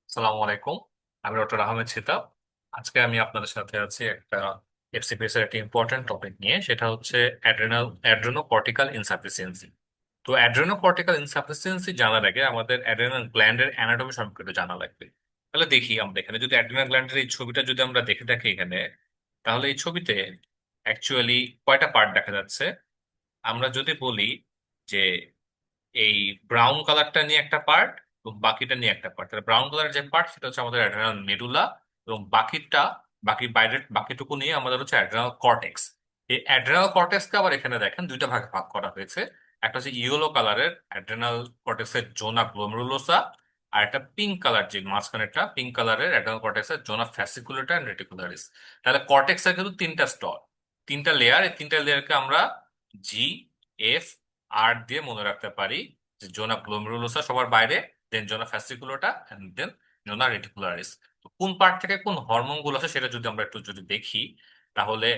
আসসালামু আলাইকুম। আমি ডক্টর আহমেদ ছিতাব। আজকে আমি আপনাদের সাথে আছি একটা এফসিপিএস এর একটা ইম্পর্টেন্ট টপিক নিয়ে, সেটা হচ্ছে অ্যাড্রেনোকর্টিক্যাল ইনসাফিসিয়েন্সি। তো অ্যাড্রেনোকর্টিক্যাল ইনসাফিসিয়েন্সি জানার আগে আমাদের অ্যাড্রেনাল গ্ল্যান্ডের অ্যানাটমি সম্পর্কে জানা লাগবে। তাহলে দেখি আমরা এখানে যদি অ্যাড্রেনাল গ্ল্যান্ডের এই ছবিটা যদি আমরা দেখে থাকি এখানে, তাহলে এই ছবিতে অ্যাকচুয়ালি কয়টা পার্ট দেখা যাচ্ছে। আমরা যদি বলি যে এই ব্রাউন কালারটা নিয়ে একটা পার্ট এবং বাকিটা নিয়ে একটা পার্ট, তাহলে ব্রাউন কালার যে পার্ট সেটা হচ্ছে আমাদের অ্যাড্রেনাল মেডুলা, এবং বাকি বাইরের বাকিটুকু নিয়ে আমাদের হচ্ছে অ্যাড্রেনাল কর্টেক্স। এই অ্যাড্রেনাল কর্টেক্সকে আবার এখানে দেখেন দুইটা ভাগে ভাগ করা হয়েছে। একটা হচ্ছে ইয়েলো কালারের অ্যাড্রেনাল কর্টেক্সের জোনা গ্লোমেরুলোসা, আর একটা পিঙ্ক কালার, যে মাঝখানেরটা পিঙ্ক কালারের অ্যাড্রেনাল কর্টেক্সের জোনা ফ্যাসিকুলেটা এন্ড রেটিকুলারিস। তাহলে কর্টেক্সের কিন্তু তিনটা স্তর, তিনটা লেয়ার। এই তিনটা লেয়ারকে আমরা জি, এফ, আর দিয়ে মনে রাখতে পারি। যে জোনা গ্লোমেরুলোসা সবার বাইরে, দেন জোনা ফ্যাসিকুলোটা, এন্ড দেন জোনা রেটিকুলারিস। তো কোন পার্ট থেকে কোন হরমোন গুলো আছে সেটা যদি আমরা একটু যদি দেখি, তাহলে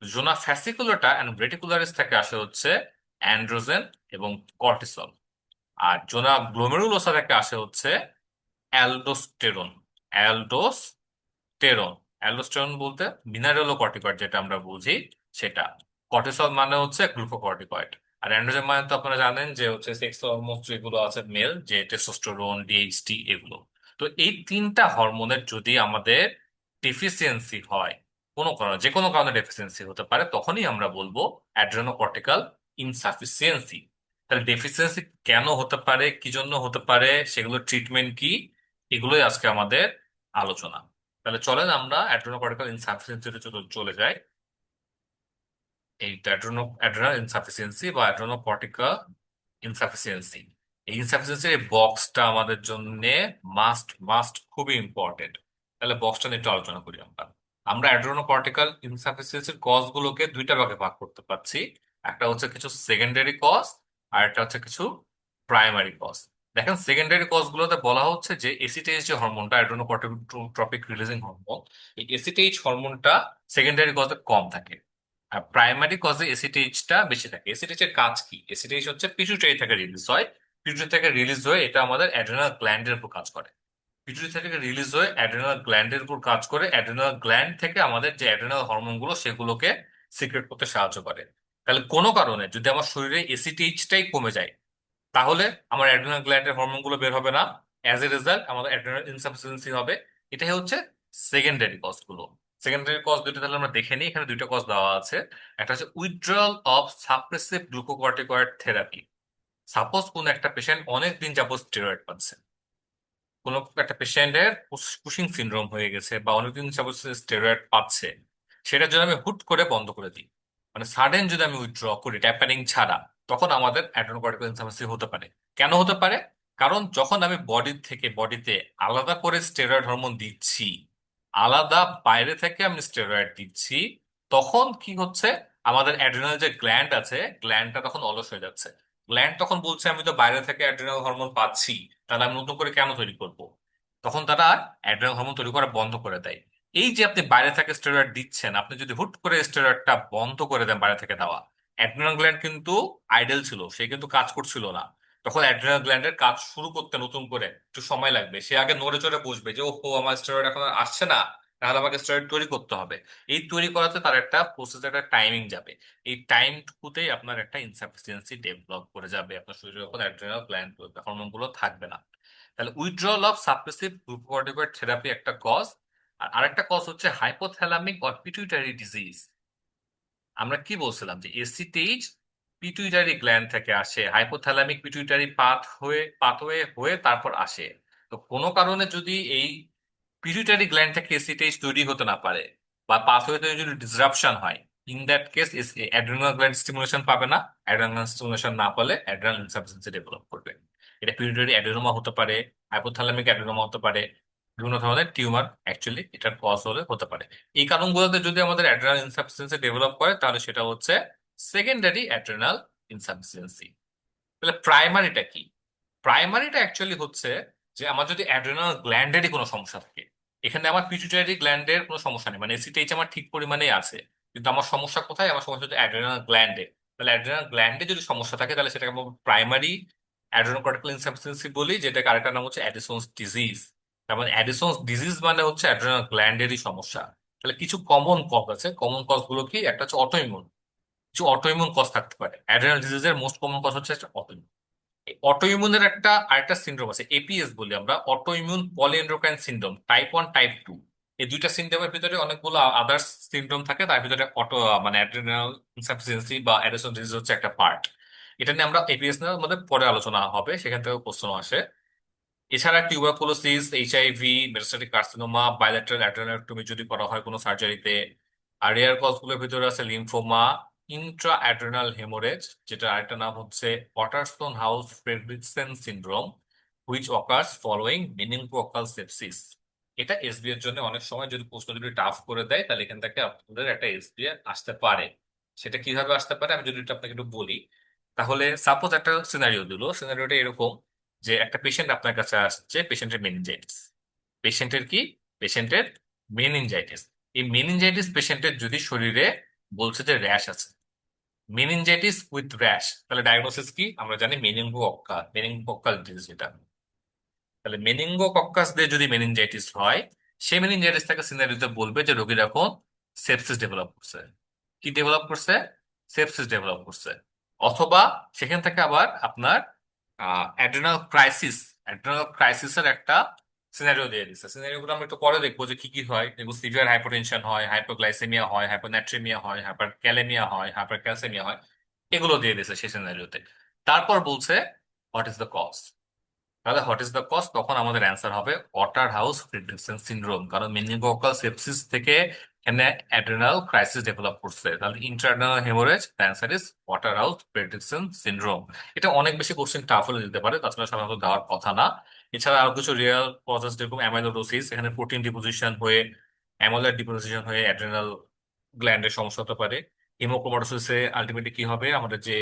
জোনা ফ্যাসিকুলোটা এন্ড রেটিকুলারিস থেকে আসে হচ্ছে অ্যান্ড্রোজেন এবং কর্টিসল। আর জোনা গ্লোমেরুলোসা থেকে আসে হচ্ছে অ্যালডোস্টেরন। অ্যালডোস্টেরন অ্যালডোস্টেরন বলতে মিনারেলো কর্টিকয়েড যেটা আমরা বুঝি সেটা। কর্টিসল মানে হচ্ছে গ্লুকোকর্টিকয়েড। আর অ্যান্ড্রোজেন মানে তো আপনারা জানেন যে হচ্ছে সেক্স হরমোন যেগুলো আছে মেল, যে টেস্টোস্টেরন, ডিএইচটি, এগুলো। তো এই তিনটা হরমোনের যদি আমাদের ডেফিসিয়েন্সি হয়, কোনো কারণে, যে কোনো কারণে ডেফিসিয়েন্সি হতে পারে, তখনই আমরা বলবো অ্যাড্রেনোকর্টিক্যাল ইনসাফিসিয়েন্সি। তাহলে ডেফিসিয়েন্সি কেন হতে পারে, কি জন্য হতে পারে, সেগুলোর ট্রিটমেন্ট কি, এগুলোই আজকে আমাদের আলোচনা। তাহলে চলেন আমরা অ্যাড্রেনোকর্টিক্যাল ইনসাফিসিয়েন্সিতে চলে যাই। এই অ্যাড্রেনাল ইনসাফিসিয়েন্সি বা অ্যাড্রেনোকর্টিক্যাল ইনসাফিসিয়েন্সি, এই ইনসাফিসিয়েন্সির এই বক্সটা আমাদের জন্য মাস্ট মাস্ট খুবই ইম্পর্টেন্ট। তাহলে বক্সটা নিয়ে একটু আলোচনা করি আমরা। আমরা অ্যাড্রেনোকর্টিক্যাল ইনসাফিসিয়েন্সির কজ গুলোকে দুইটা ভাগে ভাগ করতে পারছি। একটা হচ্ছে কিছু সেকেন্ডারি কজ, আর একটা হচ্ছে কিছু প্রাইমারি কজ। দেখেন, সেকেন্ডারি কজ গুলোতে বলা হচ্ছে যে এসিটেজ যে হরমোনটা, অ্যাড্রেনোকর্টিক রিলিজিং হরমোন, এই এসিটেজ হরমোনটা সেকেন্ডারি কজে কম থাকে। আর প্রাইমারি কজে এসিটিএইচটা বেশি থাকে। এসিটিএইচ এর কাজ কি? এসিটিএইচ হচ্ছে পিটুইটারি থেকে রিলিজ হয়। পিটুইটারি থেকে রিলিজ হয়ে এটা আমাদের অ্যাড্রেনাল গ্ল্যান্ডের উপর কাজ করে। পিটুইটারি থেকে রিলিজ হয়ে অ্যাড্রেনাল গ্ল্যান্ডের উপর কাজ করে। অ্যাড্রেনাল গ্ল্যান্ড থেকে আমাদের যে অ্যাড্রেনাল হরমোন গুলো সেগুলোকে সিক্রেট করতে সাহায্য করে। তাহলে কোনো কারণে যদি আমার শরীরে এসিটিএইচটাই কমে যায়, তাহলে আমার অ্যাড্রেনাল গ্ল্যান্ডের হরমোন গুলো বের হবে না। অ্যাজ এ রেজাল্ট আমাদের অ্যাড্রেনাল ইনসাফিসিয়েন্সি হবে। এটাই হচ্ছে সেকেন্ডারি কজ গুলো। সেকেন্ডারি কজ দুটো তাহলে আমরা দেখে নিই। এখানে দুইটা কজ দেওয়া আছে। একটা হচ্ছে withdrawal of suppressive glucocorticoid therapy. Suppose কোন একটা পেশেন্ট অনেক দিন যাবত স্টেরয়েড পাচ্ছে, কোনো একটা পেশেন্টের কুশিং সিনড্রোম হয়ে গেছে বা অনেকদিন যাবত স্টেরয়েড পাচ্ছে, সেটার জন্য আমি হুট করে বন্ধ করে দিই, মানে সাডেন যদি আমি উইথড্র করি ট্যাপারিং ছাড়া, তখন আমাদের অ্যাডেনোকর্টিক্যাল ইনসাফিসিয়েন্সি হতে পারে। কেন হতে পারে? কারণ যখন আমি বডিতে আলাদা করে স্টেরয়েড হরমোন দিচ্ছি, আলাদা বাইরে থেকে আমি স্টেরয়েড দিচ্ছি, তখন কি হচ্ছে, আমাদের অ্যাড্রিনাল যে গ্ল্যান্ড আছে, গ্ল্যান্ডটা তখন অলস হয়ে যাচ্ছে। গ্ল্যান্ড তখন বলছে আমি তো বাইরে থেকে অ্যাড্রিনাল হরমোন পাচ্ছি, তাহলে আমি নতুন করে কেন তৈরি করব। তখন তারা অ্যাড্রিনাল হরমোন তৈরি করা বন্ধ করে দেয়। এই যে আপনি বাইরে থেকে স্টেরয়েড দিচ্ছেন, আপনি যদি হুট করে স্টেরয়েডটা বন্ধ করে দেন বাইরে থেকে দেওয়া, অ্যাড্রিনাল গ্ল্যান্ড কিন্তু আইডল ছিল, সে কিন্তু কাজ করছিল না। তখন অ্যাড্রিনাল গ্ল্যান্ডের কাজ শুরু করতে নতুন করে একটু সময় লাগবে। সে আগে নড়ে চড়ে বসবে যে ওহো, আমার স্টেরয়েড এখন আর আসছে না, তাহলে আমাকে স্টেরয়েড তৈরি করতে হবে। এই তৈরি করাতে তার একটা প্রসেস, একটা টাইমিং যাবে। এই টাইমটুকুতেই আপনার একটা ইনসাফিসিয়েন্সি ডেভেলপ করে যাবে, আপনার শরীরে যখন অ্যাড্রিনাল গ্ল্যান্ড হরমোন গুলো থাকবে না। তাহলে withdrawal of suppressive glucocorticoid therapy একটা কজ। আর আরেকটা কজ হচ্ছে হাইপোথ্যালামিক অর পিটুইটারি ডিজিজ। আমরা কি বলছিলাম যে এসিটেজ পিটুইটারি গ্ল্যান্ড থেকে আসে, হাইপোথ্যালামিক পিটুইটারি পাথওয়ে হয়ে তারপর আসে। তো কোনো কারণে যদি এই পিটুইটারি গ্ল্যান্ড থেকে এসিটেজ তৈরি হতে না পারে, বা পাথওয়েতে যদি ডিসরাপশন হয়, in that case adrenal gland stimulation পাবে না। অ্যাড্রিনাল স্টিমুলেশন না পেলে অ্যাড্রিনাল ইনসাফিসিয়েন্সি ডেভেলপ করবে। এটা পিটুইটারি অ্যাডেনোমা হতে পারে, হাইপোথ্যালামিক অ্যাডেনোমা হতে পারে, বিভিন্ন ধরনের টিউমার অ্যাকচুয়ালি এটার কজ হলে হতে পারে। এই কারণগুলোতে যদি আমাদের অ্যাড্রেনাল ইনসাফিসিয়েন্সি ডেভেলপ করে, তাহলে সেটা হচ্ছে সেকেন্ডারি অ্যাড্রেনাল ইনসাফিসিয়েন্সি। তাহলে প্রাইমারিটা কি? প্রাইমারিটা অ্যাকচুয়ালি হচ্ছে যে আমার যদি অ্যাড্রেনাল গ্ল্যান্ডেরই কোনো সমস্যা থাকে। এখানে আমার পিটুইটারি গ্ল্যান্ডের কোনো সমস্যা নেই, মানে এসিটেইচ আমার ঠিক পরিমাণেই আছে, কিন্তু আমার সমস্যা কোথায়? আমার সমস্যা হচ্ছে অ্যাড্রেনাল গ্ল্যান্ডে। তাহলে অ্যাড্রেনাল গ্ল্যান্ডে যদি সমস্যা থাকে, তাহলে সেটাকে আমরা প্রাইমারি অ্যাড্রেনোকর্টিক্যাল ইনসাফিসিয়েন্সি বলি, যেটাকে আরেকটা নাম হচ্ছে অ্যাডিসন্স ডিজিজ। তার মানে অ্যাডিসন ডিজিজ মানে হচ্ছে অ্যাড্রেনাল গ্ল্যান্ডেরই সমস্যা। তাহলে কিছু কমন কজ আছে, কমন কজ গুলো কি? একটা হচ্ছে অটোইমিউন, কিছু অটোইমিউন কজ থাকতে পারে। অ্যাড্রেনাল ডিজিজের মোস্ট কমন কজ হচ্ছে অটোইমিউন। অটোইমিউনের একটা আরেকটা সিনড্রোম আছে, এপিএস বলি আমরা, অটোইমিউন পলিএন্ডোক্রাইন সিনড্রোম, টাইপ 1 টাইপ 2। এই দুইটা সিনড্রোমের ভিতরে অনেকগুলো আদার্স সিনড্রোম থাকে, তার ভিতরে মানে অ্যাড্রিনাল ইনসাফিসিয়েন্সি বা অ্যাডিশন ডিজিজ হচ্ছে একটা পার্ট। এটা নিয়ে আমরা এপিএস নিয়ে মধ্যে পরে আলোচনা হবে, সেখান থেকে প্রশ্ন আসে। এছাড়া tuberculosis, HIV, metastatic carcinoma, bilateral adrenalectomy যদি করা হয় কোনো সার্জারিতে। আর রেয়ার কজগুলোর ভিতরে আছে লিম্ফোমা, ইন্ট্রা অ্যাড্রেনাল হেমোরেজ, যেটা আরেকটা নাম হচ্ছে Waterstone House Friderichsen syndrome, which occurs following meningococcal sepsis. এটা এসবি এর জন্য অনেক সময় যদি প্রশ্ন যদি টাফ করে দেয়, তাহলে এখান থেকে আপনাদের একটা এসবি আসতে পারে। সেটা কিভাবে আসতে পারে আমি যদি একটু আপনাকে একটু বলি। তাহলে সাপোজ একটা সিনারিও দিল, সিনারিওটা এরকম যে একটা পেশেন্ট আপনার কাছে আসছে, পেশেন্টের মেনিনজাইটিস। পেশেন্টের কি? পেশেন্টের মেনিনজাইটিস। এই মেনিনজাইটিস পেশেন্টের যদি শরীরে বলছে যে র্যাশ আছে, মেনিনজাইটিস উইথ র্যাশ, তাহলে ডায়াগনোসিস কি? আমরা জানি মেনিনগোকক্কাল ডিজিজ এটা। তাহলে মেনিনগোকক্কাস দিয়ে যদি মেনিনজাইটিস হয়, সেই মেনিনজাইটিস থেকে সিনারিওতে বলবে যে রোগীর এখন সেপসিস ডেভেলপ করছে। কি ডেভেলপ করছে? সেপসিস ডেভেলপ করছে। অথবা সেখান থেকে আবার আপনার অ্যাড্রেনাল ক্রাইসিস, অ্যাড্রেনাল ক্রাইসিসের একটা সিনারিও দিয়ে দিচ্ছে। সিনারিও গুলো আমরা একটু পরে দেখবো যে কি কি হয়। দেখবো সিভিয়ার হাইপোটেনশন হয়, হাইপোগ্লাইসেমিয়া হয়, হাইপোনাট্রিমিয়া হয়, হাইপার ক্যালেমিয়া হয়, হাইপার ক্যালসেমিয়া হয়। এগুলো দিয়ে দিচ্ছে সেই সিনারিওতে। তারপর বলছে হোয়াট ইজ দ্য কজ। তাহলে হোয়াট ইজ দ্য কজ, তখন আমাদের অ্যান্সার হবে ওয়াটার হাউস ফ্রিডরিকসন সিনড্রোম, কারণ মেনিনগোককাল সেপসিস থেকে এখানে অ্যাড্রেনাল ক্রাইসিস ডেভেলপ করছে। তাহলে intra-adrenal haemorrhage, the answer is Waterhouse Friderichsen syndrome. এটা অনেক বেশি কোশ্চেন টাফ হলে দিতে পারে, তাছাড়া সাধারণত দেওয়ার কথা না। এছাড়া আরো কিছু রিয়েল কজেস যেরকম অ্যামাইলোডোসিস, এখানে প্রোটিন ডিপোজিশন হয়ে, অ্যামোলার ডিপোজিশন হয়ে অ্যাড্রেনাল গ্ল্যান্ডের সমস্যা হতে পারে। হিমোক্রোমাটোসিসে আলটিমেটলি কি হবে, আমাদের যে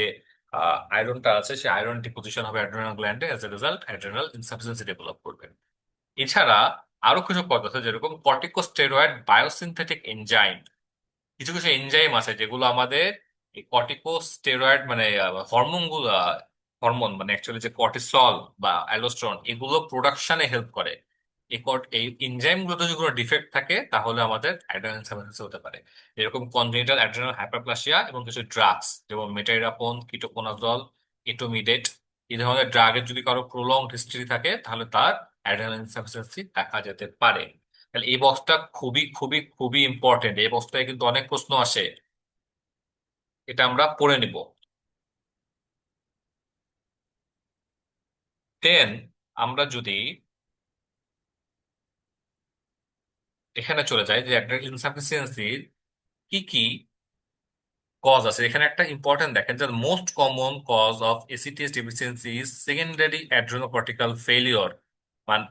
আয়রনটা আছে সেই আয়রন ডিপোজিশন হবে অ্যাড্রেনাল গ্ল্যান্ডে, as a result adrenal insufficiency develop করবে। এছাড়া আরো কিছু পদ্ধতি আছে, যেরকম কর্টিকোস্টেরয়েড বায়োসিনথেটিক এনজাইম। কিছু কিছু এনজাইম আছে যেগুলো আমাদের এই কর্টিকোস্টেরয়েড মানে হরমোন গুলো, হরমোন মানে অ্যাকচুয়ালি যে কর্টিসল বা অ্যালোস্টেরন, এগুলো প্রোডাকশনে হেল্প করে। এই এনজাইম গুলোতে যদি কোনো ডিফেক্ট থাকে, তাহলে আমাদের অ্যাড্রেনাল ইনসাফিসিয়েন্সি হতে পারে। যেরকম কনজেনিটাল অ্যাড্রেনাল হাইপারপ্লাসিয়া, এবং কিছু ড্রাগস যেমন মেটাইরাপন, কিটোকোনাজল, এটোমিডেট, এই ধরনের ড্রাগের যদি কারো প্রলং হিস্ট্রি থাকে, তাহলে তার অ্যাড্রেনাল ইনসাফিসিয়েন্সি দেখা যেতে পারে। তাহলে এই বক্সটা খুবই খুবই খুবই ইম্পর্টেন্ট, এই বক্সটায় কিন্তু অনেক প্রশ্ন আসে। এটা আমরা পড়ে নিব। দেন আমরা যদি এখানে চলে যাই যে একটা ইনসাফিসিয়েন্সির কি কি কজ আছে, এখানে একটা ইম্পর্টেন্ট দেখেন যে most common cause of ACTH deficiency is secondary adrenocortical failure, মানে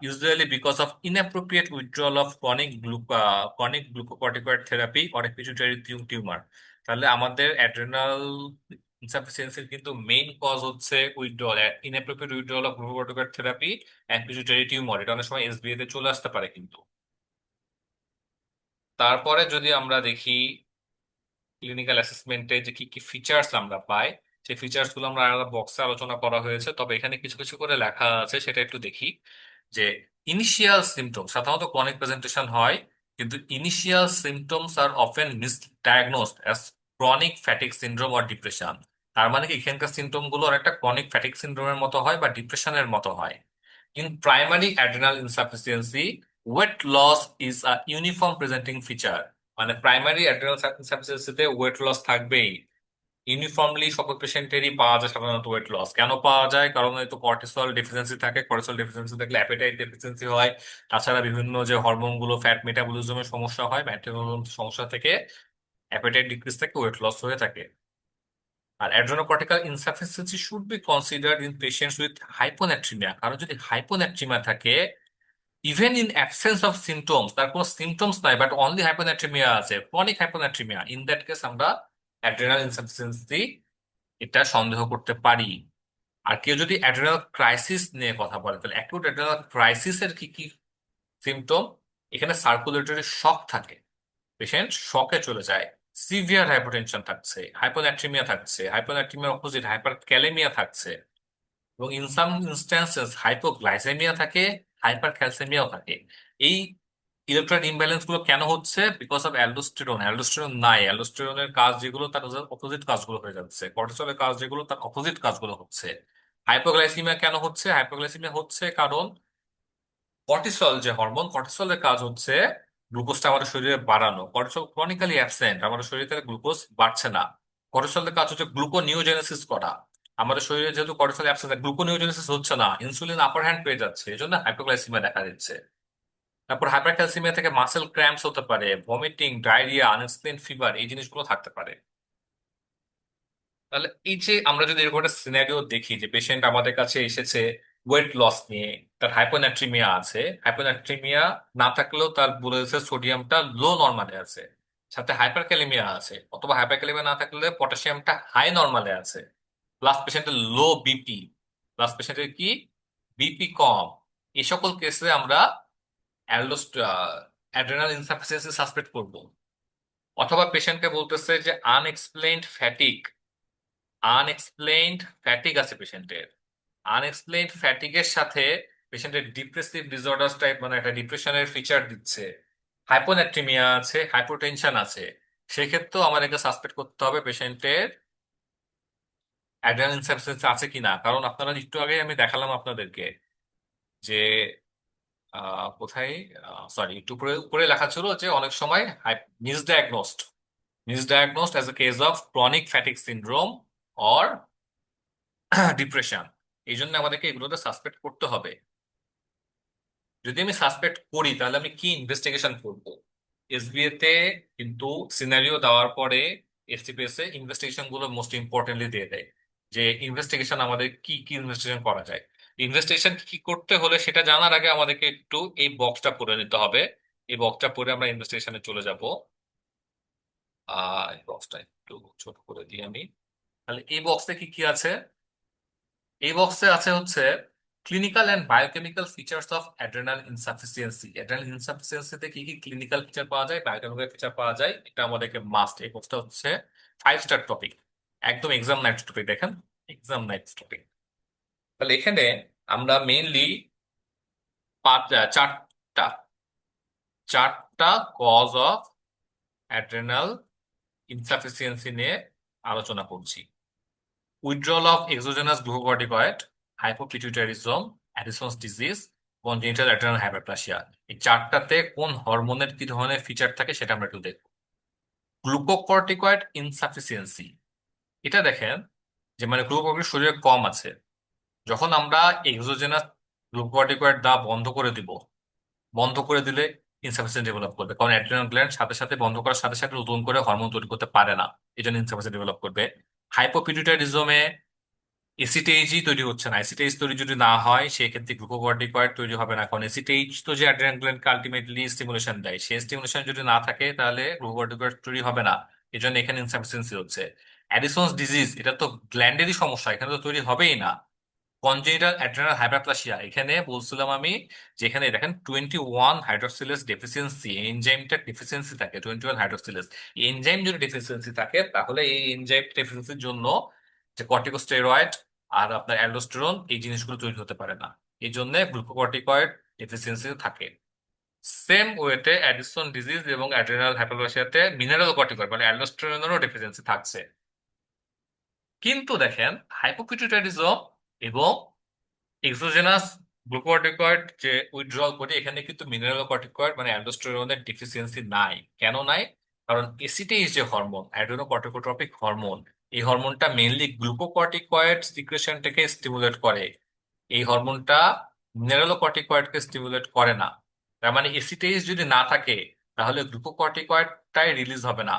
usually because of inappropriate withdrawal of chronic glucocorticoid therapy or a pituitary tumor। তাহলে আমাদের অ্যাড্রেনাল ইনসাফিসিয়েন্সির কিন্তু মেইন কজ হচ্ছে withdrawal, inappropriate withdrawal of glucocorticoid therapy and pituitary tumour. এটা অনেক সময় SBA তে চলে আসতে পারে কিন্তু। তারপরে যদি আমরা দেখি ক্লিনিক্যাল অ্যাসেসমেন্টে যে কি কি ফিচার্স আমরা পাই, সেই ফিচার্স গুলো আমরা আলাদা বক্সে আলোচনা করা হয়েছে, তবে এখানে কিছু কিছু করে লেখা আছে, সেটা একটু দেখি। যে ইনিশিয়াল সিমটম সাধারণত ক্রনিক প্রেজেন্টেশন হয়, কিন্তু initial symptoms are often misdiagnosed as chronic fatigue syndrome or depression. তার মানে কি এখানকার সিমটম গুলো অনেকটা ক্রনিক ফ্যাটিক সিনড্রোমের মতো হয় বা ডিপ্রেশনের মতো হয়। In primary adrenal insufficiency, weight loss is a uniform presenting feature. মানে প্রাইমারি অ্যাড্রেনাল ইনসাফিসিয়েন্সিতে ওয়েট লস থাকবেই, ইউনিফর্মলি সকল পেশেন্টেরই পাওয়া যায় সাধারণত ওয়েট লস। কেন পাওয়া যায়? কারণ এই তো কর্টিসল ডেফিসিয়েন্সি থাকে, কর্টিসল ডেফিসিয়েন্সি থাকলে অ্যাপেটাইট ডেফিসিয়েন্সি হয়। তাছাড়া বিভিন্ন যে হরমোন গুলো, ফ্যাট মেটাবলিজমের সমস্যা হয়, মেটাবলিজম সমস্যা থেকে অ্যাপেটাইট ডিক্রিজ থেকে ওয়েট লস হয়ে থাকে। আর adrenocortical insufficiency should be considered in patients with hyponatraemia, কারণ যদি হাইপোনাট্রিমিয়া থাকে, even in absence of symptoms, তার কোনো সিমটমস নাই বাট অনলি হাইপোনাট্রিমিয়া আছে, chronic hyponatraemia, in that case আমরা অ্যাড্রেনাল ইনসাফিসিয়েন্সি এটা সন্দেহ করতে পারি। আর কেউ যদি অ্যাড্রেনাল ক্রাইসিস নিয়ে কথা বলে, তাহলে অ্যাকিউট অ্যাড্রেনাল ক্রাইসিসের কি কি সিমটম? এখানে সার্কুলেটরি শক থাকে, পেশেন্ট শকে চলে যায়, সিভিয়ার হাইপোটেনশন থাকছে, হাইপোনাট্রিমিয়া থাকছে, হাইপোনাট্রিমিয়ার অপোজিট হাইপার ক্যালেমিয়া থাকছে, এবং ইন সাম ইনস্ট্যান্সেস হাইপোগ্লাইসেমিয়া থাকে, হাইপার ক্যালসেমিয়াও থাকে। এই ইলেকট্রোলাইট ইমব্যালেন্স গুলো কেন হচ্ছে? Because of aldosterone. অ্যালডোস্টেরন নাই, অ্যালডোস্টেরনের কাজ যেগুলো তার অপোজিট কাজগুলো হয়ে যাচ্ছে, কর্টিসলের কাজ যেগুলো তার অপোজিট কাজগুলো হচ্ছে। হাইপোগ্লাইসিমিয়া কেন হচ্ছে? হাইপোগ্লাইসিমিয়া হচ্ছে কারণ কর্টিসল যে হরমোন, কর্টিসলের কাজ হচ্ছে গ্লুকোজটা আমাদের শরীরে বাড়ানো। কর্টিসল ক্রনিক্যালি অ্যাবসেন্ট, আমাদের শরীরে গ্লুকোজ বাড়ছে না। কর্টিসলের কাজ হচ্ছে গ্লুকোনিওজেনেসিস করা। আমাদের শরীরে যেহেতু কর্টিসল অ্যাবসেন্ট, গ্লুকোনিওজেনেসিস হচ্ছে না, ইনসুলিন আপার হ্যান্ড পেয়ে যাচ্ছে, এই জন্য হাইপোগ্লাইসিমিয়া দেখা দিচ্ছে। তারপর হাইপারক্যালসিমিয়া থেকে মাসেল ক্র্যাম্পস হতে পারে, ভমিটিং, ডায়রিয়া, আনএক্সপ্লেইন ফিভার, এই জিনিসগুলো থাকতে পারে। তাহলে এই যে আমরা যদি এরকম একটা সিনারিও দেখি যে পেশেন্ট আমাদের কাছে এসেছে ওয়েট লস নিয়ে, তার হাইপোনাট্রিমিয়া আছে, হাইপোনাট্রিমিয়া না থাকলেও তার ব্লাডে সোডিয়ামটা লো নর্মালে আছে, সাথে হাইপারক্যালেমিয়া আছে, অথবা হাইপারক্যালেমিয়া না থাকলে পটাশিয়ামটা হাই নর্মালে আছে, প্লাস পেশেন্টের লো বিপি, প্লাস পেশেন্টের কি বিপি কম, এই সকল কেসে আমরা অ্যালডোস্ট অ্যাড্রেনাল ইনসাফিসিয়েন্সি সাসপেক্ট করব। অথবা পেশেন্টকে বলতেছে যে আনএক্সপ্লেইনড ফ্যাটিক আছে পেশেন্টের, আনএক্সপ্লেইনড ফ্যাটিকের সাথে পেশেন্টের ডিপ্রেসিভ ডিসঅর্ডার টাইপ, মানে একটা ডিপ্রেশনের ফিচার দিচ্ছে, হাইপোনাট্রিমিয়া আছে, হাইপোটেনশন আছে, সেক্ষেত্রেও আমাদেরকে সাসপেক্ট করতে হবে পেশেন্টের অ্যাড্রেনাল ইনসাফিসিয়েন্সি আছে কিনা। কারণ আপনারা একটু আগে আমি দেখালাম আপনাদেরকে যে কোথায়, সরি, একটু উপরে উপরে লেখা ছিল যে অনেক সময় misdiagnosed misdiagnosed as a case of chronic fatigue syndrome or depression. এই জন্য আমাদেরকে এগুলোতে সাসপেক্ট করতে হবে। যদি আমি সাসপেক্ট করি তাহলে আমি কি ইনভেস্টিগেশন করব? এসবিএ তে কিন্তু সিনারিও দেওয়ার পরে এসটিপিএস এ ইনভেস্টিগেশন গুলো মোস্ট ইম্পর্টেন্টলি দিয়ে দেয় যে ইনভেস্টিগেশন আমাদের কি কি ইনভেস্টিগেশন করা যায়। ইনভেস্টিগেশন কি করতে হলে সেটা জানার আগে আমাদেরকে একটু এই বক্সটা পড়ে নিতে হবে। এই বক্সটা পড়ে আমরা ইনভেস্টিগেশনে চলে যাব। এই বক্সটা একটু ছোট করে দিই আমি। তাহলে এই বক্সে কি কি আছে? এই বক্সে আছে হচ্ছে clinical and biochemical features of adrenal insufficiency. Adrenal ইনসাফিসিয়েন্সিতে কি কি ক্লিনিক্যাল ফিচার পাওয়া যায়, বায়োকেমিক্যাল ফিচার পাওয়া যায়, এটা আমাদেরকে মাস্ট। এই বক্সটা হচ্ছে 5 স্টার টপিক, একদম এক্সাম নাইট টপিক। দেখেন, এক্সাম নাইট টপিক। তাহলে এখানে আমরা মেইনলি চারটা চারটা কজ অফ অ্যাড্রেনাল ইনসাফিসিয়েন্সি নিয়ে আলোচনা করছি। Withdrawal of exogenous glucocorticoid, hypopituitarism, অ্যাডিসন্স disease, congenital adrenal hyperplasia. এই চারটাতে কোন হরমোনের কি ধরনের ফিচার থাকে সেটা আমরা একটু দেখব। গ্লুকোকর্টিকয়েড ইনসাফিসিয়েন্সি, এটা দেখেন যে মানে গ্লুকোকর্টিকয়েড শরীরে কম আছে, যখন আমরা এক্সোজেনাস গ্লুকোকর্টিকয়েড দেওয়া বন্ধ করে দিব, বন্ধ করে দিলে ইনসাফিসিয়েন্ট ডেভেলপ করবে, কারণ অ্যাড্রেনাল গ্ল্যান্ড সাথে সাথে বন্ধ করার সাথে সাথে নতুন করে হরমোন তৈরি করতে পারে না, এই জন্য ইনসাফিসিয়েন্ট ডেভেলপ করবে। হাইপোপিটুইটারিজমে এসিটেইচই তৈরি হচ্ছে না, এসিটেইচ তৈরি যদি না হয় সেক্ষেত্রে গ্লুকোকর্টিকয়েড তৈরি হবে না, কারণ এসিটেইচ তো যে অ্যাড্রেনাল গ্ল্যান্ডকে আলটিমেটলি স্টিমুলেশন দেয়, সেই স্টিমুলেশন যদি না থাকে তাহলে গ্লুকোকর্টিকয়েড তৈরি হবে না, এই জন্য এখানে ইনসাফিসিয়েন্সি হচ্ছে। অ্যাডিসন্স ডিজিজ, এটা তো গ্ল্যান্ডেরই সমস্যা, এখানে তো তৈরি হবেই না। কনজেনিটাল অ্যাড্রেনাল হাইপারপ্লাসিয়া, এখানে বলছিলাম আমি যে এখানে দেখেন 21 হাইড্রোক্সিলেজ ডেফিসিয়েন্সি, এনজাইমটা ডেফিসিয়েন্সি থাকে 21 হাইড্রোক্সিলেজ। এনজাইম যদি ডেফিসিয়েন্সি থাকে তাহলে এই এনজাইম ডেফিসিয়েন্সির জন্য যে কর্টিকোস্টেরয়েড আর আপনার অ্যালডোস্টেরন এই জিনিসগুলো তৈরি হতে পারে না, এই জন্য গ্লুকোকর্টিকয়েড ডেফিসিয়েন্সি থাকে। সেম ওয়েতে অ্যাডিসন ডিজিজ এবং অ্যাড্রেনাল হাইপারপ্লাসিয়াতে মিনারেল কর্টিকয়েড মানে অ্যালডোস্টেরনেরও ডেফিসিয়েন্সি থাকছে। কিন্তু দেখেন হাইপোপিটুইটারিজম এবং এক্সোজেনাস গ্লুকোকর্টিকয়েড যে উইথড্রল করি, এখানে কিন্তু মিনারেল কর্টিকয়েড মানে অ্যালডোস্টেরনের ডিফিসিয়েন্সি নাই। কেন নাই? কারণ এসিটেইচ যে হরমোন, অ্যাড্রেনোকর্টিকোট্রপিক হরমোন, এই হরমোনটা মেইনলি গ্লুকোকর্টিকয়েড সিক্রেশনটাকে স্টিমুলেট করে। এই হরমোনটা মিনারেল কর্টিকয়েডকে স্টিমুলেট করে না। তার মানে এসিটেইচ যদি না থাকে তাহলে গ্লুকোকর্টিকয়েডটাই রিলিজ হবে না।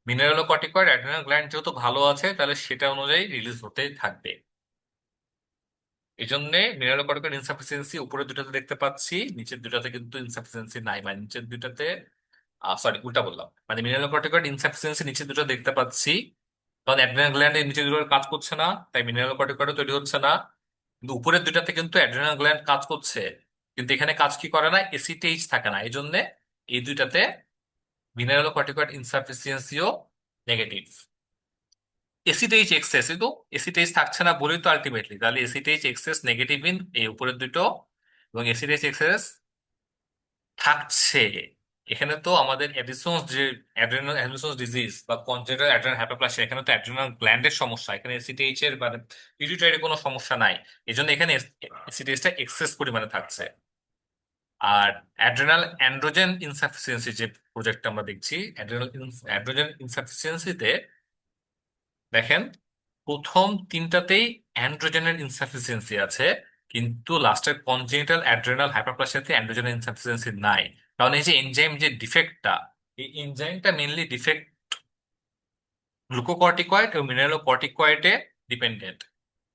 মিনারেল কর্টিকয়েড অ্যাড্রেনাল গ্ল্যান্ড যেহেতু ভালো আছে তাহলে সেটা অনুযায়ী রিলিজ হতেই থাকবে। এই জন্য মিনারেল কর্টিকয়েড ইনসাফিসিয়েন্সি উপরের দুটাতে দেখতে পাচ্ছি, নিচের দুটাতে কিন্তু ইনসাফিসিয়েন্সি নাই, মানে নিচের দুটাতে, সরি উল্টা বললাম, মানে মিনারেল কর্টিকয়েড ইনসাফিসিয়েন্সি নিচের দুটো দেখতে পাচ্ছি, কারণ অ্যাড্রেনাল গ্ল্যান্ডের নিচের দুটোর কাজ করছে না, তাই মিনারেল কর্টিকয়েডও তৈরি হচ্ছে না। কিন্তু উপরের দুটাতে কিন্তু অ্যাড্রেনাল গ্ল্যান্ড কাজ করছে, কিন্তু এখানে কাজ কি করে না, এসিটেইচ থাকে না, এই জন্য এই দুইটাতে মিনারেল কর্টিকয়েড ইনসাফিসিয়েন্সিও নেগেটিভ। এসিটেইচ এক্সেস, কিন্তু এসিটেইচ থাকছে না বলেই তো আলটিমেটলি, তাহলে এসিটেইচ এক্সেস নেগেটিভ ইন এই উপরের দুটো, এবং এসিটিএইচ এক্সেস থাকছে। এখানে তো আমাদের এডিসন্স যে অ্যাড্রেনাল এডিসন্স ডিজিজ বা কনজেনিটাল অ্যাড্রেনাল হাইপারপ্লাসিয়া, এখানে তো অ্যাড্রেনাল গ্ল্যান্ডের সমস্যা, এখানে এসিটিএইচ এর বা পিটুইটারির কোনো সমস্যা নাই। এই জন্য এখানে এসিটিএইচটা এক্সেস পরিমাণে থাকছে। আর অ্যাড্রেনাল অ্যান্ড্রোজেন ইনসাফিসিয়েন্সি যে প্রজেক্টটা আমরা দেখছি, অ্যাড্রেনাল অ্যান্ড্রোজেন ইনসাফিসিয়েন্সিতে দেখেন প্রথম তিনটাতেই অ্যান্ড্রোজেনের ইনসাফিসিয়েন্সি আছে, কিন্তু লাস্টের কনজেনিটাল অ্যাড্রেনাল হাইপারপ্লাসিয়াতে অ্যান্ড্রোজেনের ইনসাফিসিয়েন্সি নাই। কারণ এই যে এনজাইম যে ডিফেক্টটা, এই এনজাইমটা মেনলি ডিফেক্ট গ্লুকোকর্টিকয়েড এবং মিনারেলোকর্টিকয়েডে ডিপেন্ডেন্ট।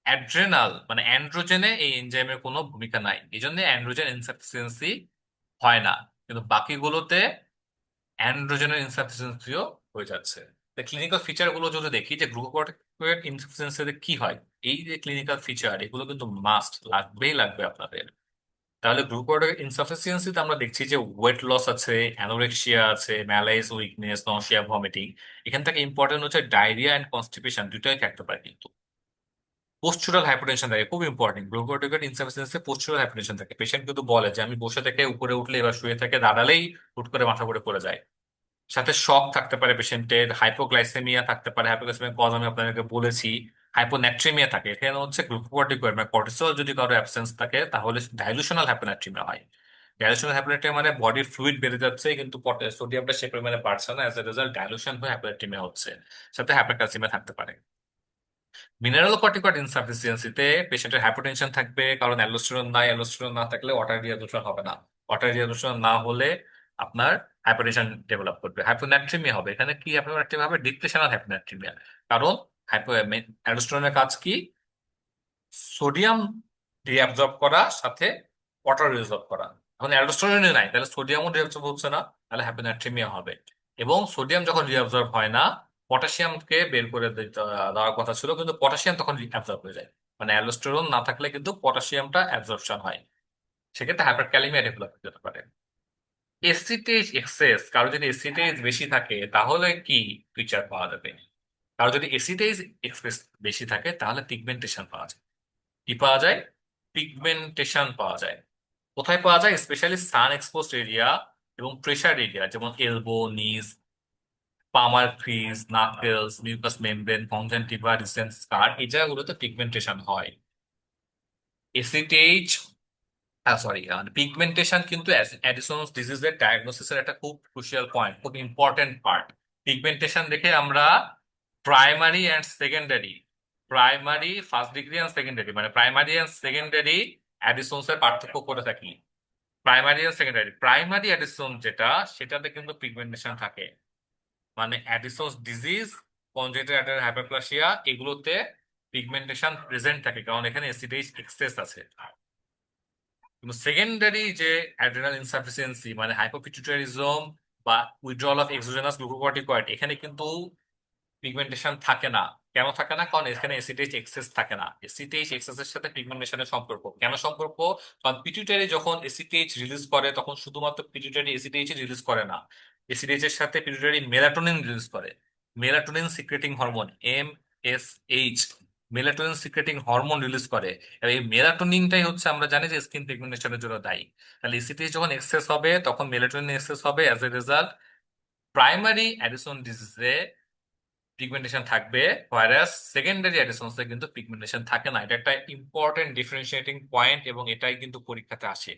অ্যাড্রেনাল মানে অ্যান্ড্রোজেনে এই এনজাইমের কোনো ভূমিকা নাই, এই জন্য অ্যান্ড্রোজেন ইনসাফিসিয়েন্সি হয় না। কিন্তু বাকিগুলোতে অ্যান্ড্রোজেনের ইনসাফিসিয়েন্সিও হয়ে যাচ্ছে। ক্লিনিক্যাল ফিচার গুলো যদি দেখি যে গ্লুকোকর্টিকয়েড ইনসাফিসিয়েন্সিতে কি হয়, এই যে ক্লিনিক্যাল ফিচার এগুলো কিন্তু মাস্ট লাগবেই লাগবে আপনাদের। তাহলে গ্লুকোকর্টিকয়েড ইনসাফিসিয়েন্সিতে আমরা দেখছি যে ওয়েট লস আছে, অ্যানোরেক্সিয়া আছে, ম্যালাইস, উইকনেস, নশিয়া, ভমিটিং। এখান থেকে ইম্পর্টেন্ট হচ্ছে ডায়রিয়া এন্ড কনস্টিপেশন, দুটোই থাকতে পারে কিন্তু। পোস্চুরাল হাইপারটেনশন থাকে, খুব ইম্পর্টেন্ট। গ্লুকোকর্টিকয়েড ইনসাফিসিয়েন্সিতে পোস্চুরাল হাইপারটেনশন থাকে। পেশেন্ট কিন্তু বলে যে আমি বসে থেকে উপরে উঠলে, এবার শুয়ে থেকে দাঁড়ালেই হুট করে মাথা ঘুরে পড়ে যায়। সাথে শক থাকতে পারে পেশেন্টের, হাইপোগ্লাইসেমিয়া থাকতে পারে। হাইপোগ্লাইসেমিয়া কজ আমি আপনাদেরকে বলেছি। হাইপোন্যাট্রিমিয়া থাকে, এখানে হচ্ছে গ্লুকোকর্টিকয়েড মানে কর্টিসল যদি কারো অ্যাবসেন্স থাকে তাহলে ডাইলুশনাল হাইপোন্যাট্রিমিয়া হয়। ডাইলুশনাল হাইপোন্যাট্রিমিয়া মানে বডির ফ্লুইড বেড়ে যাচ্ছে কিন্তু সোডিয়ামটা সে পরিমাণে বাড়ছে না, অ্যাজ এ রেজাল্ট ডাইলুশন হয়ে হাইপোন্যাট্রিমিয়া হচ্ছে। সাথে হাইপারক্যালসিমিয়া থাকতে পারে। মিনারেল কর্টিকয়েড ইনসাফিসিয়েন্সিতে পেশেন্টের হাইপোটেনশন থাকবে, কারণ অ্যালোস্টেরন নাই। অ্যালোস্টেরন না থাকলে ওয়াটার রিঅ্যাবজর্পশন হবে না। ওয়াটার রিঅ্যাবজর্পশন না হলে আপনার হাইপোটেনশন ডেভেলপ করবে, হাইপোন্যাট্রিমিয়া হবে। এখানে কি হাইপোন্যাট্রিমিয়া হবে? Depressional hyponatraemia. কারণ অ্যালোস্টেরনের কাজ কি? সোডিয়াম রিঅ্যাবজর্ব করা, সাথে ওয়াটার রিঅ্যাবজর্ব করা। এখন অ্যালডোস্টেরনই নাই, তাহলে সোডিয়ামও রিঅ্যাবজর্ব হচ্ছে না, তাহলে হাইপোনাট্রিমিয়া হবে। এবং সোডিয়াম যখন রিঅ্যাবজর্ব হয় না, পটাশিয়ামকে বের করে দেওয়ার কথা ছিল, কিন্তু পটাশিয়াম তখন অ্যাবজর্ব হয়ে যায়। মানে অ্যালডোস্টেরন না থাকলে কিন্তু পটাশিয়ামটা অ্যাবজর্পশন হয়, সেক্ষেত্রে হাইপারক্যালেমিয়া ডেভেলপ হতে যেতে পারে। এসিটেজ এক্সেস, কারো যদি এসিটেজ বেশি থাকে তাহলে কি ফিচার পাওয়া যাবে? কারো যদি এসিটেজ এক্সপ্রেস বেশি থাকে তাহলে পিগমেন্টেশন পাওয়া যায়। কি পাওয়া যায়? পিগমেন্টেশন পাওয়া যায়। কোথায় পাওয়া যায়? স্পেশালি সান এক্সপোজড এরিয়া এবং প্রেসার এরিয়া, যেমন elbow, knees, palmar crease, knuckles, mucous membrane, conjunctiva, recent scar, এই জায়গাগুলোতে পিগমেন্টেশন হয়। এসিটিএইচ সরি পিগমেন্টেশন কিন্তু অ্যাডিসনস ডিজিজের ডায়াগনোসিসের একটা খুব ক্রুশিয়াল পয়েন্ট, খুব ইম্পর্টেন্ট পার্ট। পিগমেন্টেশন দেখে আমরা primary and secondary, primary first degree and secondary, মানে প্রাইমারি অ্যান্ড সেকেন্ডারি অ্যাডিসনস এর পার্থক্য করে থাকি। প্রাইমারি আর সেকেন্ডারি, প্রাইমারি অ্যাডিসন যেটা, সেটাতে কিন্তু পিগমেন্টেশন থাকে। মানে অ্যাডিসন ডিজিজ, কনজেনিটাল হাইপারপ্লাসিয়া, এগুলোতে পিগমেন্টেশন প্রেজেন্ট থাকে, কারণ এখানে এসিডেজ এক্সেস আছে। কিন্তু সেকেন্ডারি যে অ্যাড্রেনাল ইনসাফিসিয়েন্সি মানে হাইপোপিটুইটারিজম বা উইথড্রল অফ এক্সোজেনাস গ্লুকোকর্টিকয়েড, এখানে কিন্তু পিগমেন্টেশন থাকে না। কেন থাকে না? কারণ এখানে এসিটেজ এক্সেস থাকে না। এসিটেজ এক্সেসের সাথে পিগমেন্টেশনের সম্পর্ক কেন সম্পর্ক? কারণ পিটুইটারি যখন এসিটেজ রিলিজ করে তখন শুধুমাত্র পিটুইটারি এসিটেজ রিলিজ করে না, এসিটেজ এর সাথে পিটুইটারি মেলাটোনিন রিলিজ করে। Melatonin secreting hormone, MSH, melatonin secreting hormone release করে। আর এই মেলাটোনিনটাই হচ্ছে আমরা জানি যে স্কিন পিগমেন্টেশনের জন্য দায়ী। তাহলে এসিটেজ যখন এক্সেস হবে তখন মেলাটোনিন এক্সেস হবে, as a result primary Addison ডিজিজে পিগমেন্টেশন থাকবে, হোয়ারাস সেকেন্ডারি অ্যাডিশনসে কিন্তু পিগমেন্টেশন থাকে না। এটা একটা ইম্পর্টেন্ট ডিফারেন্সিয়েটিং পয়েন্ট এবং এটাই কিন্তু পরীক্ষাতে আসে।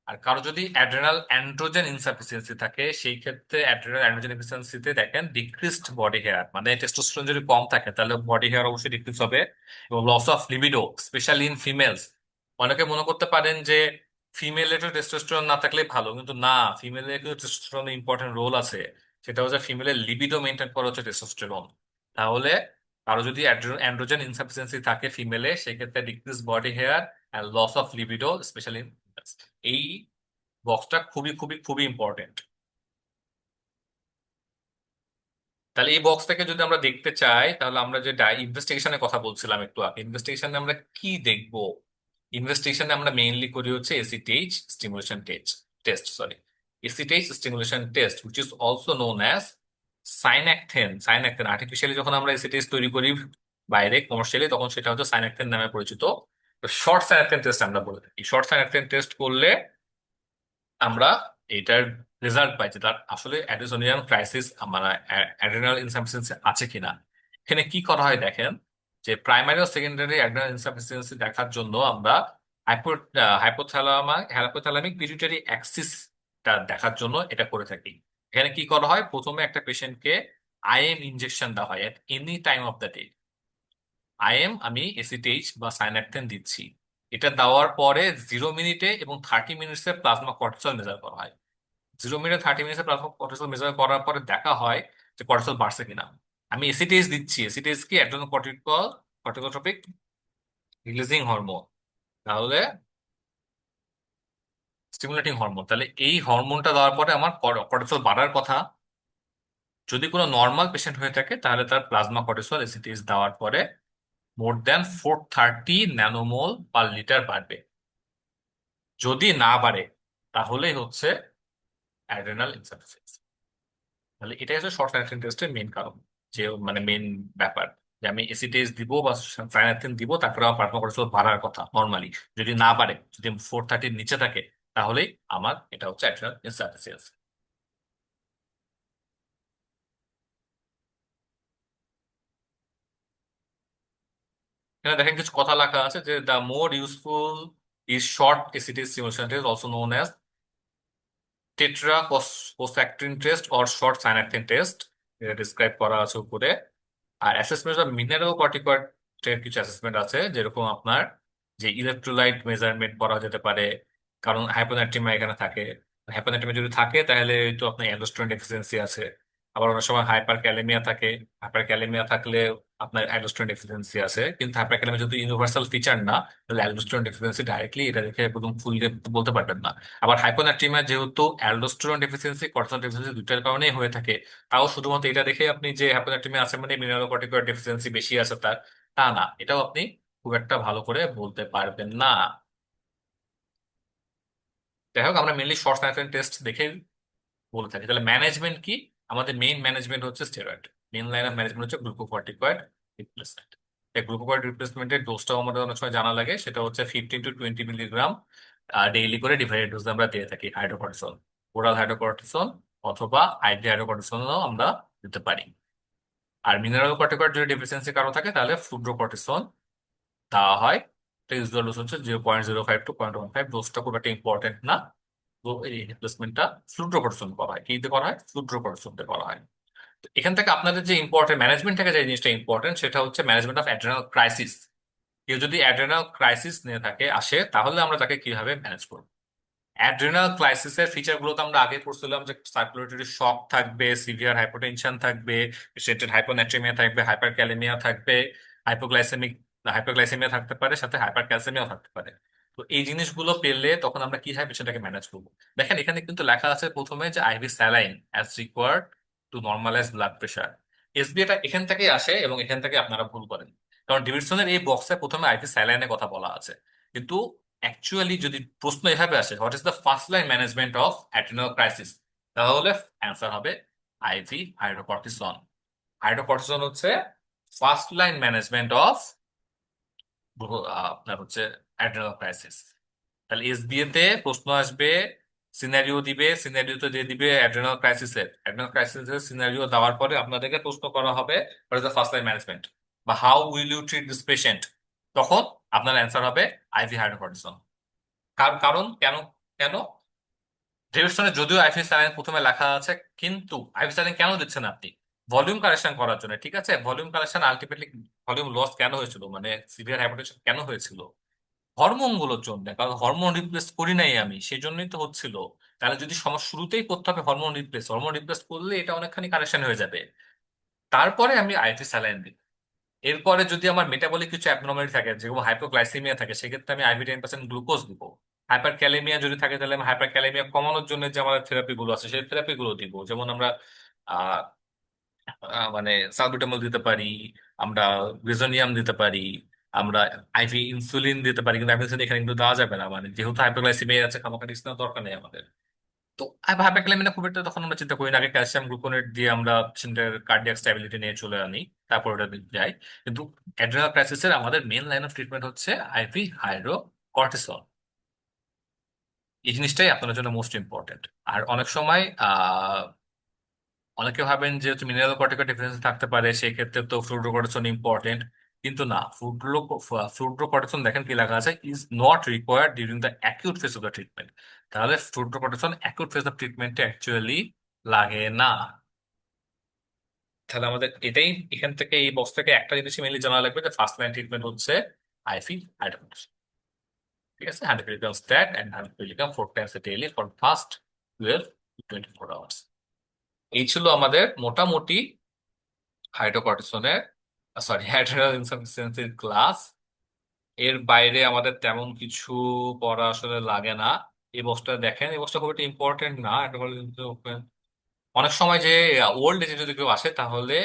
আর কারো যদি অ্যাড্রেনাল অ্যান্ড্রোজেন ইনসাফিসিয়েন্সি থাকে, সেই ক্ষেত্রে অ্যাড্রেনাল অ্যান্ড্রোজেন ইনসাফিসিয়েন্সিতে দেখেন ডিক্রিসড বডি হেয়ার, মানে টেস্টোস্টেরন যদি কম থাকে তাহলে বডি হেয়ার অবশ্যই ডিক্রিজ হবে। এবং loss of libido, specially in females. অনেকে মনে করতে পারেন যে ফিমেলে তো টেস্টোস্টেরন না থাকলে ভালো, কিন্তু না, ফিমেলে কিন্তু টেস্টোস্টেরনের ইম্পর্টেন্ট রোল আছে। সেটা হচ্ছে ফিমেলের লিবিডো মেনটেন করা হচ্ছে টেস্টোস্টেরন। তাহলে কারো যদি অ্যান্ড্রোজেন ইনসাফিসিয়েন্সি থাকে ফিমেলে, সেক্ষেত্রে decrease body hair and loss of libido, specially এই বক্সটা খুবই খুবই খুবই ইম্পর্টেন্ট। তাহলে এই বক্সটাকে যদি আমরা দেখতে চাই, তাহলে আমরা যে ইনভেস্টিগেশনের কথা বলছিলাম একটু আগে, ইনভেস্টিগেশনে আমরা কি দেখব? ইনভেস্টিগেশনে আমরা মেইনলি করি হচ্ছে ACTH stimulation test sorry ACTH stimulation test, which is also known as Synacthen. Artificially যখন আমরা এসিটেজ তৈরি করি বাইরে কমার্শিয়ালি, তখন সেটা হচ্ছে সাইনাকথেন নামে পরিচিত। শর্ট সাইনাপটিক টেস্ট আমরা বলে থাকি। শর্ট সাইনাপটিক টেস্ট করলে আমরা এটার রেজাল্ট পাই যে তার আসলে অ্যাডেনোসিয়াম ক্রাইসিস মানে অ্যাড্রেনাল ইনসাফিসিয়েন্সি আছে কিনা। এখানে কি করা হয় দেখেন, যে প্রাইমারি ও সেকেন্ডারি অ্যাড্রেনাল ইনসাফিসিয়েন্সি দেখার জন্য আমরা হাইপোথ্যালামিক পিটুইটারি অ্যাক্সিসটা দেখার জন্য এটা করে থাকি। এখানে কি করা হয়, প্রথমে একটা পেশেন্টকে আইএম ইনজেকশন দেওয়া হয় at any time of the day. আমি এসিটিএইচ বা সাইনাকটেন দিচ্ছি। এটা দেওয়ার পরে 0 মিনিটে এবং 30 মিনিটসে প্লাজমা কর্টিসল মেজার করা হয়। 0 মিনিট 30 মিনিটে প্লাজমা কর্টিসল মেজার করার পরে দেখা হয় যে কর্টিসল বাড়ছে কিনা। আমি এসিটিএইচ দিচ্ছি, এসিটিএইচ কি অ্যাড্রেনাল কর্টিকোট্রপিক রিলিজিং হরমোন, তাহলে স্টিমুলেটিং হরমোন। তাহলে এই হরমোনটা দেওয়ার পরে আমার কর্টিসল বাড়ার কথা। যদি কোনো নর্মাল পেশেন্ট হয়ে থাকে তাহলে তার প্লাজমা কর্টিসল এসিটিএইচ দেওয়ার পরে more than 430 nM/L বাড়বে। যদি না বাড়ে তাহলেই হচ্ছে অ্যাড্রেনাল ইনসাফিসিয়েন্সি। তাহলে এটাই হচ্ছে শর্ট সাইনাপটিক টেস্টের মেইন কারণ, যে মানে মেইন ব্যাপার, যে আমি এসিটেজ দিব বা সাইনাপটিন দিব, তারপরে আমার প্লাজমা কর্টিসল বাড়ার কথা নর্মালি। যদি না বাড়ে, যদি 430 নিচে থাকে, তাহলেই আমার এটা হচ্ছে অ্যাড্রেনাল ইনসাফিসিয়েন্সি। এখানে দেখেন কিছু কথা লেখা আছে যে the more useful is short ACTH stimulation test, also known as tetracosactrin test or short Synacthen test, এটা ডিসক্রাইব করা আছে উপরে। আর অ্যাসেসমেন্ট অফ মিনারেল কর্টিকয়েডের কিছু অ্যাসেসমেন্ট আছে, যেরকম আপনার যে ইলেকট্রোলাইট মেজারমেন্ট করা যেতে পারে, কারণ হাইপোনাট্রিমিয়া এখানে থাকে। হাইপোনাট্রিমিয়া যদি থাকে তাহলে তো আপনার অ্যালডোস্টেরন ডেফিসিয়েন্সি আছে। আবার অনেক সময় হাইপার ক্যালেমিয়া থাকে, হাইপার ক্যালেমিয়া থাকলে আপনার অ্যালডোস্টেরন ডেফিসিয়েন্সি আছে। কিন্তু হাইপার ক্যালেমিয়া যদি ইউনিভার্সাল ফিচার না, তাহলে অ্যালডোস্টেরন ডেফিসিয়েন্সি ডাইরেক্টলি এটা দেখে একদম ফুল বলতে পারবেন না। আবার হাইপোনাট্রিমিয়া যেহেতু অ্যালডোস্টেরন ডেফিসিয়েন্সি কর্টিসল ডেফিসিয়েন্সি দুইটার কারণেই হয়ে থাকে, তাও শুধুমাত্র এটা দেখে আপনি যে হ্যাপাটাইটিস আছে মানে মিনারেল ডেফিসিয়েন্সি বেশি আছে তার, তা না। এটাও আপনি খুব একটা ভালো করে বলতে পারবেন না। যাই হোক, আমরা মেনলি শর্ট সাইনাপটিক টেস্ট দেখে বলে থাকি। তাহলে ম্যানেজমেন্ট কি? আমাদের মেইন ম্যানেজমেন্ট হচ্ছে steroid. Main line of management হচ্ছে গ্লুকোকর্টিকয়েড রিপ্লেসমেন্ট। এই গ্লুকোকর্টিক রিপ্লেসমেন্টের ডোজটাও আমাদের অনেক সময় জানা লাগে, সেটা হচ্ছে 15 to 20 মিলিগ্রাম ডেইলি করে ডিভাইডেড ডোজ আমরা দিয়ে থাকি। হাইড্রোকর্টিসন, ওরাল হাইড্রোকর্টিসন অথবা আইভি হাইড্রোকর্টিসনও আমরা দিতে পারি। আর মিনারেল কর্টিকয়েড যদি ডেফিসিয়েন্সি কারো থাকে তাহলে ফ্লুড্রোকর্টিসন দেওয়া হয়। এটা ইউজুয়াল ডোজ হচ্ছে 0.05 to 0.15। ডোজটা খুব একটা ইম্পর্টেন্ট না। তো এই রিপ্লেসমেন্টটা ফ্লুড্রোকর্টিসন করা হয়। কি দিয়ে করা হয়? ফ্লুড্রোকর্টিসন দিয়ে করা হয়। তো এখান থেকে আপনাদের যে ইম্পর্টেন্ট ম্যানেজমেন্ট থেকে যে জিনিসটা ইম্পর্টেন্ট সেটা হচ্ছে ম্যানেজমেন্ট অফ অ্যাড্রেনাল ক্রাইসিস। কেউ যদি অ্যাড্রেনাল ক্রাইসিস নিয়ে থাকে আসে, তাহলে আমরা তাকে কিভাবে ম্যানেজ করবো। অ্যাড্রিনাল ক্রাইসিসের ফিচার গুলো তো আমরা আগে পড়ছিলাম, যে সার্কুলেটরি শক থাকবে, সিভিয়ার হাইপোটেনশন থাকবে, পেশেন্টের হাইপোনাট্রিমিয়া থাকবে, হাইপার ক্যালেমিয়া থাকবে, হাইপোগ্লাইসেমিক হাইপারগ্লাইসেমিয়া থাকতে পারে, সাথে হাইপার ক্যালসেমিয়াও থাকতে পারে। তো এই জিনিসগুলো পেলে তখন আমরা কিভাবে পেশেন্টটাকে ম্যানেজ করবো। দেখেন এখানে কিন্তু লেখা আছে প্রথমে যে IV saline as required to normalise blood pressure. এসবিএটা এখান থেকে আসে এবং এখান থেকে আপনারা ভুল করেন, কারণ ডেভিডসনের এই বক্সে প্রথমে আইভি স্যালাইনের কথা বলা আছে। কিন্তু অ্যাকচুয়ালি যদি প্রশ্ন এভাবে আসে, what is the first line management of adrenal crisis, তাহলে অ্যান্সার হবে আইভি হাইড্রোকর্টিসন। হাইড্রোকর্টিসন হচ্ছে ফার্স্ট লাইন ম্যানেজমেন্ট অফ আপনার হচ্ছে অ্যাড্রিনাল ক্রাইসিস। তাহলে এসবিএ তে প্রশ্ন আসবে, সিনারিও দিবে, সিনারিওতে দিয়ে দিবে অ্যাড্রিনাল ক্রাইসিসের সিনারিও দেওয়ার পরে আপনাদেরকে প্রশ্ন করা হবে what is the first line management বা how will you treat this patient. তখন আপনার অ্যান্সার হবে আইভি হাইড্রোকর্টিসন। কারণ কেন? কেন ডেভিডসনে যদিও আইভি স্যালাইন প্রথমে লেখা আছে, কিন্তু আইভি স্যালাইন কেন দিচ্ছেন আপনি? ভলিউম কারেকশন করার জন্য, ঠিক আছে। Volume correction ultimately volume loss কেন হয়েছিল, মানে সিভিয়ার হাইপারটেনশন কেন হয়েছিল? হরমোন গুলোর জন্য, কারণ হরমোন রিপ্লেস করি নাই আমি, সেই জন্যই তো হচ্ছিল। তাহলে যদি সমস্যা শুরুতেই করতে হবে হরমোন রিপ্লেস করলে এটা অনেকখানি কারেকশন হয়ে যাবে। তারপরে আমি আইভি স্যালাইন দিই। এরপরে যদি আমার মেটাবলিক কিছু অ্যাবনর্মালিটি থাকে, যেরকম হাইপোগ্লাইসেমিয়া থাকে, সেক্ষেত্রে আমি আইভি 10% গ্লুকোজ দিব। হাইপার ক্যালেমিয়া যদি থাকে তাহলে আমি হাইপার ক্যালেমিয়া কমানোর জন্য যে আমাদের থেরাপি গুলো আছে সেই থেরাপি গুলো দিব। যেমন আমরা আহ মানে সালবিটামল দিতে পারি, আমরা রিজোনিয়াম দিতে পারি, আমরা আইভি ইনসুলিন দিতে পারি। কিন্তু ইনসুলিন এখানে কিন্তু দেওয়া যাবে না, মানে যেহেতু হাইপোগ্লাইসেমিয়া আছে, খামাখা রিস্ক নেওয়ার দরকার নেই আমাদের। তো হাইপার ক্যালেমিয়া খুব একটা তখন আমরা চিন্তা করি না, আগে ক্যালসিয়াম গ্লুকোনেট দিয়ে আমরা পেশেন্টের কার্ডিয়াক স্ট্যাবিলিটি নিয়ে চলে আনি। তারপর ওটা যায়। কিন্তু অ্যাড্রিনাল ক্রাইসিসের আমাদের মেন লাইন অফ ট্রিটমেন্ট হচ্ছে আইভি হাইড্রোকর্টিসন। এই জিনিসটাই আপনার জন্য মোস্ট ইম্পর্টেন্ট। আর অনেক সময় অনেকে ভাবেন যে হচ্ছে মিনারেল কর্টিকয়েড ডেফিসিয়েন্সি থাকতে পারে, সেই ক্ষেত্রে তো ফ্লুরোকর্টিসন ইম্পর্টেন্ট। কিন্তু না, ফ্লুরোকর্টিসন দেখেন কি লেখা আছে, is not required during the acute phase of the treatment. তাহলে ফ্লুরোকর্টিসন অ্যাকিউট ফেজ অফ ট্রিটমেন্টে অ্যাকচুয়ালি লাগে না। তাহলে আমাদের এটাই, এখান থেকে এই বক্স থেকে একটা জিনিস মেনলি জানা লাগবে যে ফার্স্ট লাইন ট্রিটমেন্ট হচ্ছে আইভি হাইড্রোকর্টিসন। ঠিক আছে, 100 milligram stat and 100 milligram 4 Times daily for first 12 to 24 hours. এই ছিল আমাদের মোটামুটি হাইড্রোকর্টিসনের, সরি, অ্যাড্রিনাল ইনসাফিসিয়েন্সির ক্লাস। এর বাইরে আমাদের তেমন কিছু পড়া আসলে লাগে না। এই বক্সটা দেখেন, এই বক্সটা খুব একটা ইম্পর্টেন্ট না। এটা বলে কিন্তু অনেক সময় যে ওল্ড এজে যদি কেউ আসে তাহলে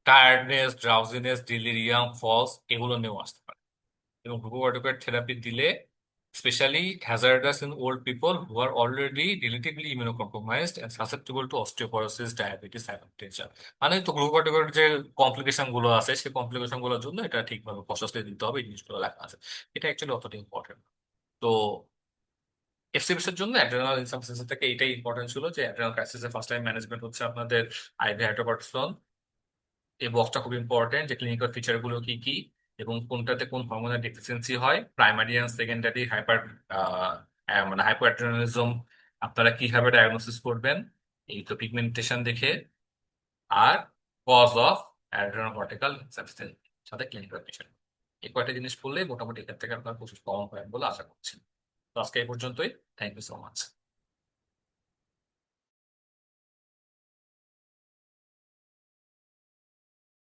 টায়ার্ডনেস, ড্রাউজিনেস, ডিলিরিয়াম, ফলস এগুলো নিয়েও আসতে পারে। এবং গ্লুকোকর্টিকয়েড থেরাপি দিলে specially hazardous in old people who are already relatively immunocompromised and susceptible to osteoporosis, diabetes, hypertension. মানে তো গ্লুকোকর্টিকয়েড যে কমপ্লিকেশন গুলো আছে সেই কমপ্লিকেশন গুলোর জন্য এটা ঠিকভাবে প্রসেসে দিতে হবে, এই জিনিসগুলো লেখা আছে। এটা অ্যাকচুয়ালি অতটা ইম্পর্টেন্ট। তো এফসিএস এর জন্য অ্যাড্রেনাল ইনসাফিসিয়েন্সি থেকে এইটাই ইম্পর্টেন্ট ছিল যে অ্যাড্রেনাল ক্রাইসিসের ফার্স্ট টাইম ম্যানেজমেন্ট হচ্ছে আপনাদের আইভি হাইড্রোকর্টিসন। এই বক্সটা খুব ইম্পর্টেন্ট যে ক্লিনিক্যাল ফিচার গুলো কি কি এবং কোনটাতে কোন হরমোনের ডেফিসিয়েন্সি হয়, প্রাইমারি এন্ড সেকেন্ডারি হাইপার মানে হাইপোঅ্যাড্রেনালিজম আপনারা কিভাবে ডায়াগনোসিস করবেন, এই তো পিগমেন্টেশন দেখে, আর কজ অফ অ্যাড্রেনোকর্টিক্যাল ইনসাফিসিয়েন্সি সাথে ক্লিনিক্যাল ফিচার। এই কয়টা জিনিস পড়লেই মোটামুটি এখান থেকে আপনার প্রচুর কমন হয় বলে আশা করছি। তো আজকে এই পর্যন্তই। Thank you so much.